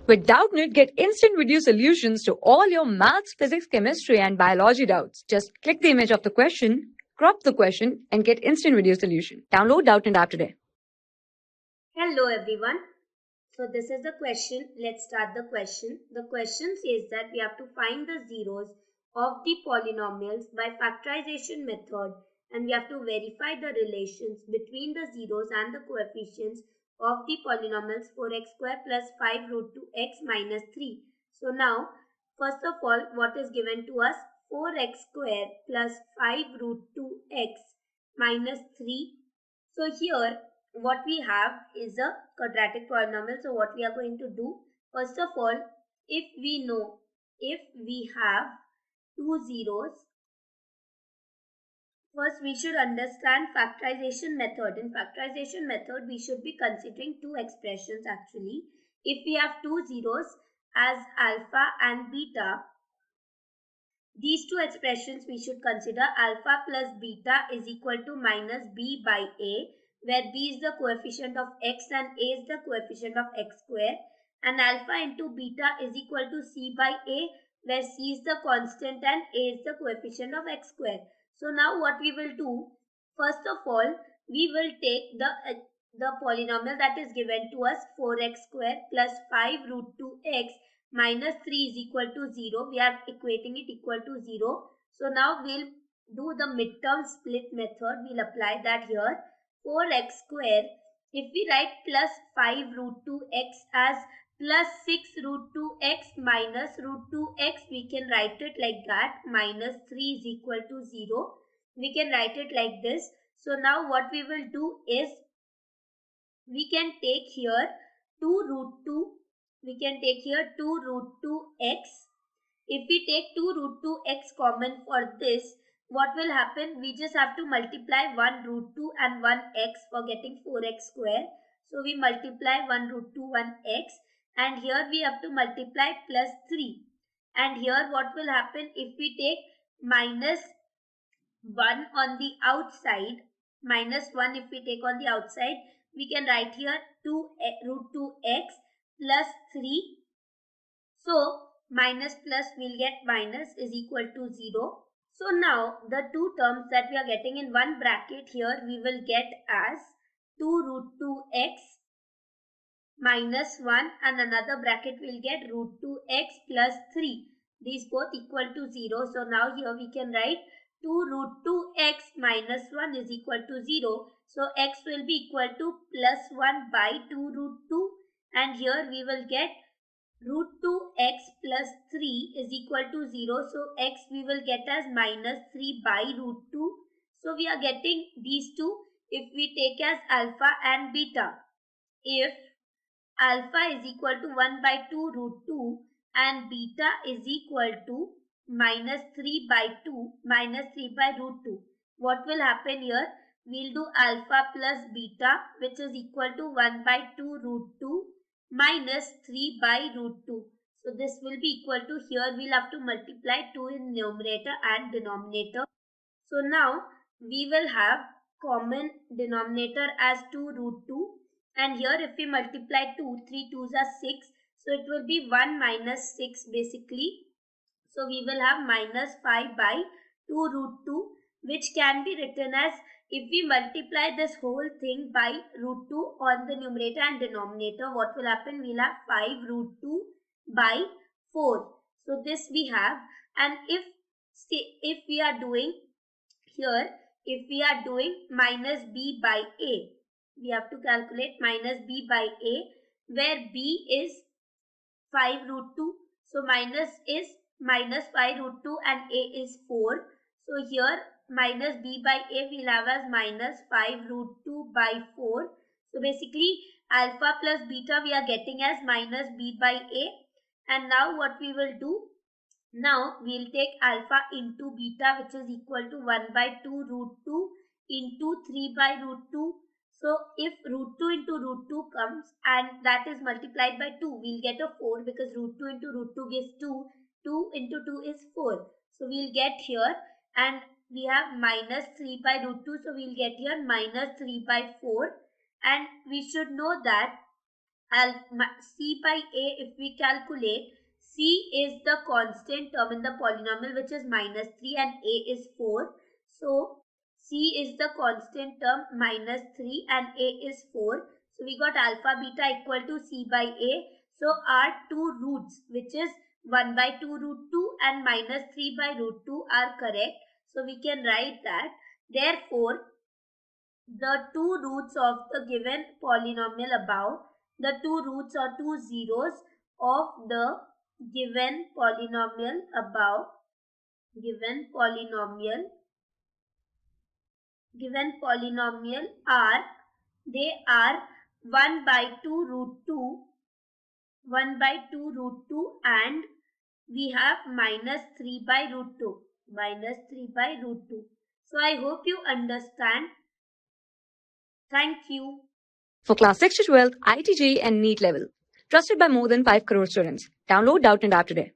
With Doubtnut, get instant video solutions to all your maths, physics, chemistry, and biology doubts. Just click the image of the question, crop the question, and get instant video solution. Download Doubtnut app today. Hello everyone. So this is the question. Let's start the question. The question says that we have to find the zeros of the polynomials by factorization method, and we have to verify the relations between the zeros and the coefficients of the polynomials 4x square plus 5 root 2x minus 3. So now, first of all, what is given to us? 4x square plus 5 root 2x minus 3. So here what we have is a quadratic polynomial. So what we are going to do, first of all, if we have two zeros, first we should understand factorization method. In factorization method, we should be considering two expressions actually. If we have two zeros as alpha and beta, these two expressions we should consider. Alpha plus beta is equal to minus b by a, where b is the coefficient of x and a is the coefficient of x square, and alpha into beta is equal to c by a, where c is the constant and a is the coefficient of x square. So now what we will do, first of all, we will take the polynomial that is given to us, 4x square plus 5 root 2x minus 3 is equal to 0. We are equating it equal to 0. So now we'll do the midterm split method. We'll apply that here. 4x square, if we write plus 5 root 2x as plus 6 root 2x minus root 2x, we can write it like that. Minus 3 is equal to 0. We can write it like this. So now what we will do is, we can take here 2 root 2. We can take here 2 root 2x. If we take 2 root 2x common for this, what will happen? We just have to multiply 1 root 2 and 1x for getting 4x square. So we multiply 1 root 2, 1x, and here we have to multiply plus 3. And here what will happen? If we take minus 1 on the outside, minus 1 if we take on the outside, we can write here 2 root 2x plus 3. So minus plus will get minus is equal to 0. So now the two terms that we are getting in one bracket here, we will get as 2 root 2x minus 1, and another bracket will get root 2x plus 3. These both equal to 0. So now here we can write 2 root 2x minus 1 is equal to 0. So x will be equal to plus 1 by 2 root 2, and here we will get root 2x plus 3 is equal to 0. So x we will get as minus 3 by root 2. So we are getting these two if we take as alpha and beta. If alpha is equal to 1 by 2 root 2 and beta is equal to minus 3 by 2, minus 3 by root 2. What will happen here? We'll do alpha plus beta, which is equal to 1 by 2 root 2 minus 3 by root 2. So this will be equal to, here we'll have to multiply 2 in numerator and denominator. So now we will have common denominator as 2 root 2. And here if we multiply 2, 3 2s are 6. So it will be 1 minus 6 basically. So we will have minus 5 by 2 root 2, which can be written as, if we multiply this whole thing by root 2 on the numerator and denominator, what will happen? We'll have 5 root 2 by 4. So this we have. And if we are doing here, if we are doing minus b by a, we have to calculate minus b by a, where b is 5 root 2. So minus is minus 5 root 2 and a is 4. So here minus b by a we'll have as minus 5 root 2 by 4. So basically alpha plus beta we are getting as minus b by a. And now what we will do? Now we'll take alpha into beta, which is equal to 1 by 2 root 2 into 3 by root 2. So if root 2 into root 2 comes and that is multiplied by 2, we'll get a 4, because root 2 into root 2 gives 2. 2 into 2 is 4. So we'll get here, and we have minus 3 by root 2. So we'll get here minus 3 by 4. And we should know that C by A, if we calculate, C is the constant term in the polynomial, which is minus 3 and A is 4. So C is the constant term minus 3 and A is 4. So we got alpha beta equal to C by A. So our two roots, which is 1 by 2 root 2 and minus 3 by root 2 are correct. So we can write that. Therefore, the two roots of the given polynomial above, the two roots or two zeros of the given polynomial above, given polynomial are, they are 1 by 2 root 2, 1 by 2 root 2 and we have minus 3 by root 2, minus 3 by root 2. So I hope you understand. Thank you. For class 6 to 12, IIT JEE and NEET level. Trusted by more than 5 crore students. Download Doubtnut app today.